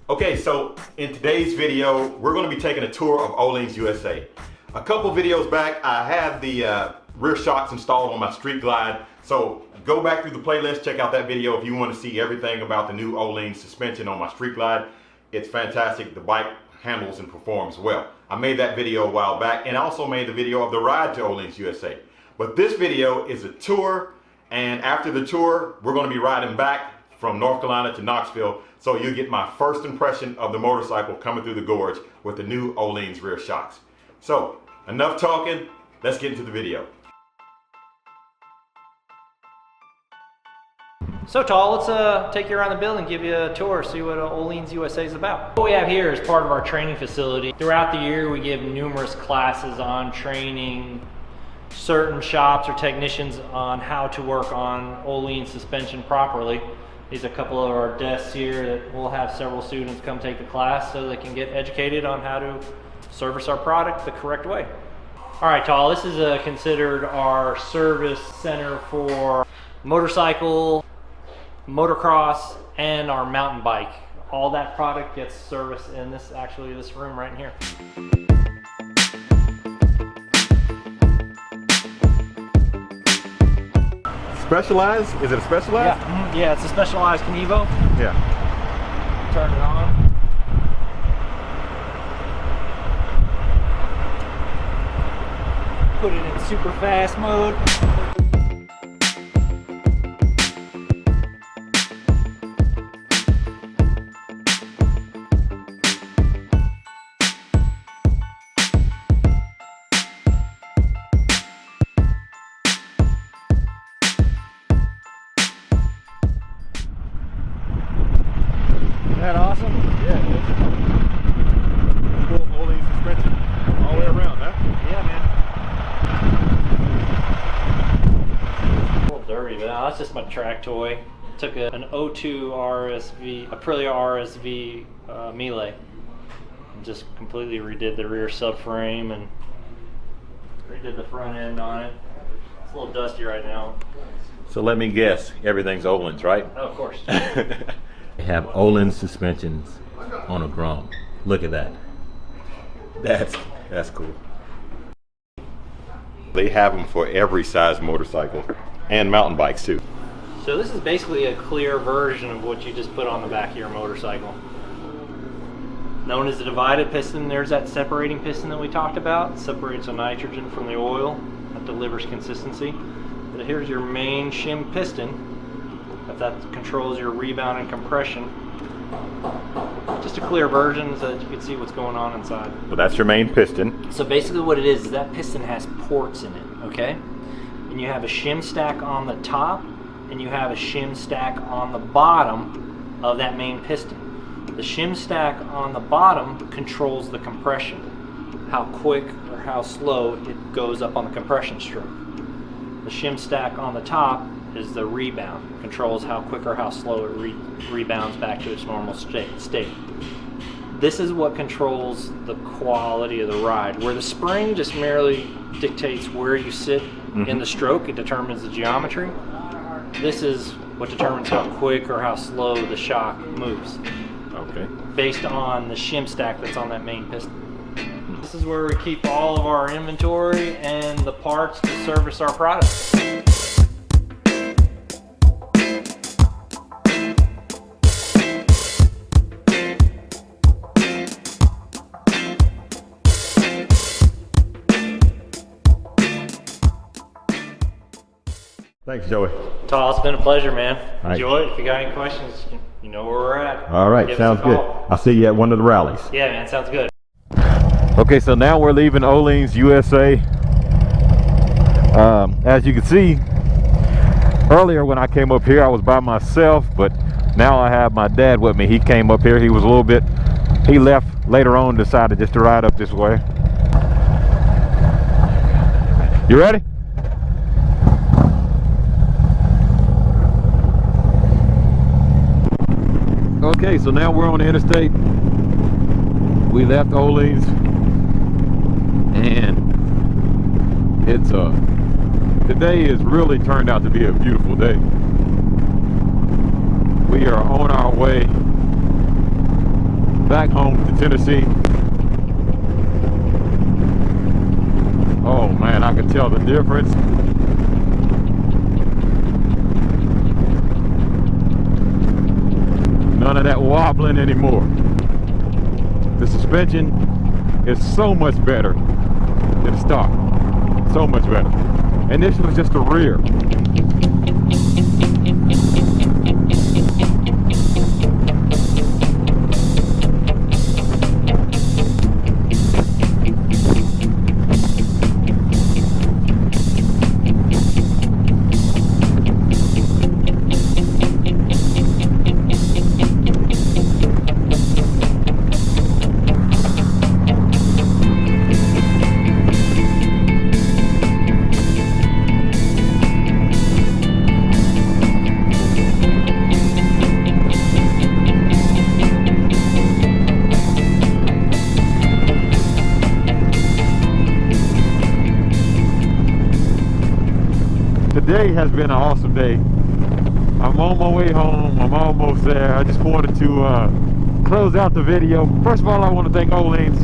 Okay, so in today's video, we're going to be taking a tour of Öhlins USA. A couple videos back, I had the rear shocks installed on my Street Glide. So go back through the playlist, check out that video if you want to see everything about the new Öhlins suspension on my Street Glide. It's fantastic. The bike handles and performs well. I made that video a while back and also made the video of the ride to Öhlins USA. But this video is a tour, and after the tour, we're going to be riding back from North Carolina to Knoxville, so you get my first impression of the motorcycle coming through the gorge with the new Öhlins rear shocks. So, enough talking, let's get into the video. So Tal, let's take you around the building, give you a tour, see what Öhlins USA is about. What we have here is part of our training facility. Throughout the year, we give numerous classes on training certain shops or technicians on how to work on Öhlins suspension properly. These are a couple of our desks here that we'll have several students come take the class so they can get educated on how to service our product the correct way. All right, Tal, this is considered our service center for motorcycle, motocross, and our mountain bike. All that product gets serviced in this room right here. Specialized? Is it a Specialized? Yeah, yeah, it's a Specialized Kenevo. Yeah. Turn it on. Put it in super fast mode. Isn't that awesome? Yeah, it is. Cool Öhlins suspension all the way around, huh? Yeah, man. A little dirty, but that's just my track toy. Took an 02 RSV, Aprilia RSV Melee, and just completely redid the rear subframe and redid the front end on it. It's a little dusty right now. So let me guess, everything's Öhlins, right? Oh, of course. They have Öhlins suspensions on a Grom. Look at that. That's cool. They have them for every size motorcycle and mountain bikes too. So this is basically a clear version of what you just put on the back of your motorcycle. Known as the divided piston, there's that separating piston that we talked about. It separates the nitrogen from the oil. That delivers consistency. But here's your main shim piston. That controls your rebound and compression. Just a clear version so that you can see what's going on inside. Well, that's your main piston. So basically what it is that piston has ports in it, okay? And you have a shim stack on the top and you have a shim stack on the bottom of that main piston. The shim stack on the bottom controls the compression, how quick or how slow it goes up on the compression stroke. The shim stack on the top is the rebound, controls how quick or how slow it rebounds back to its normal state. This is what controls the quality of the ride, where the spring just merely dictates where you sit in the stroke. It determines the geometry. This is what determines how quick or how slow the shock moves. Okay. Based on the shim stack that's on that main piston. This is where we keep all of our inventory and the parts to service our products. Thanks, Joey. Tal, it's been a pleasure, man. Right. Enjoy it. If you got any questions, you know where we're at. All right, Give sounds us a good. call. I'll see you at one of the rallies. Yeah, man, sounds good. Okay, so now we're leaving Öhlins USA. As you can see, earlier when I came up here, I was by myself, but now I have my dad with me. He came up here. He left later on, decided just to ride up this way. You ready? Okay, so now we're on the interstate. We left Ohlins, and it's today has really turned out to be a beautiful day. We are on our way back home to Tennessee. Oh man, I can tell the difference. None of that wobbling anymore. The suspension is so much better than stock. So much better. And this was just the rear. Today has been an awesome day. I'm on my way home. I'm almost there. I just wanted to close out the video. First of all, I want to thank Ohlins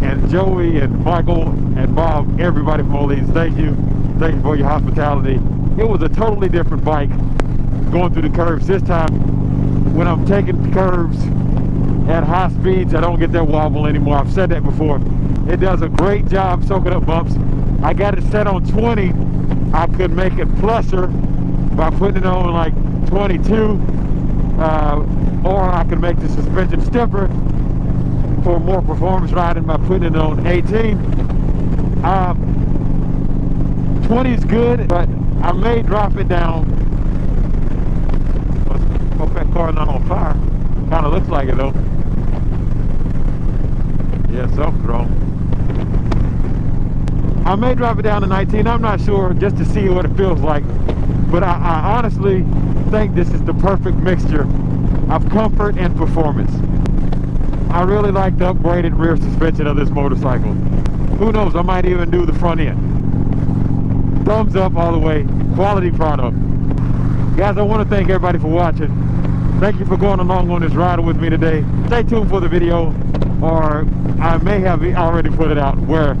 and Joey and Michael and Bob, everybody from Ohlins. Thank you. Thank you for your hospitality. It was a totally different bike going through the curves. This time, when I'm taking curves at high speeds, I don't get that wobble anymore. I've said that before. It does a great job soaking up bumps. I got it set on 20. I could make it plusser by putting it on like 22, or I could make the suspension stiffer for more performance riding by putting it on 18. 20 is good, but I may drop it down. Hope that car's not on fire. Kind of looks like it though. Yeah, something's wrong. I may drop it down to 19, I'm not sure, just to see what it feels like. But I honestly think this is the perfect mixture of comfort and performance. I really like the upgraded rear suspension of this motorcycle. Who knows, I might even do the front end. Thumbs up all the way, quality product. Guys, I want to thank everybody for watching. Thank you for going along on this ride with me today. Stay tuned for the video, or I may have already put it out, where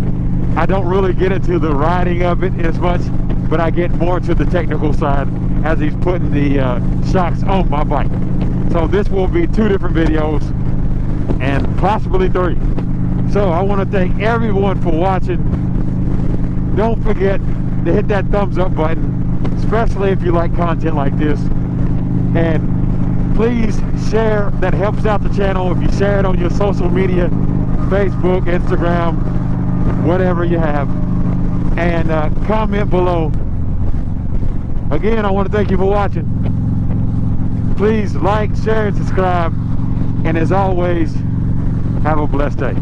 I don't really get into the riding of it as much, but I get more to the technical side as he's putting the shocks on my bike. So this will be 2 different videos and possibly 3. So I want to thank everyone for watching. Don't forget to hit that thumbs up button, especially if you like content like this. And please share, that helps out the channel. If you share it on your social media, Facebook, Instagram, whatever you have, and comment below. Again, I want to thank you for watching. Please like, share, and subscribe, and as always, have a blessed day.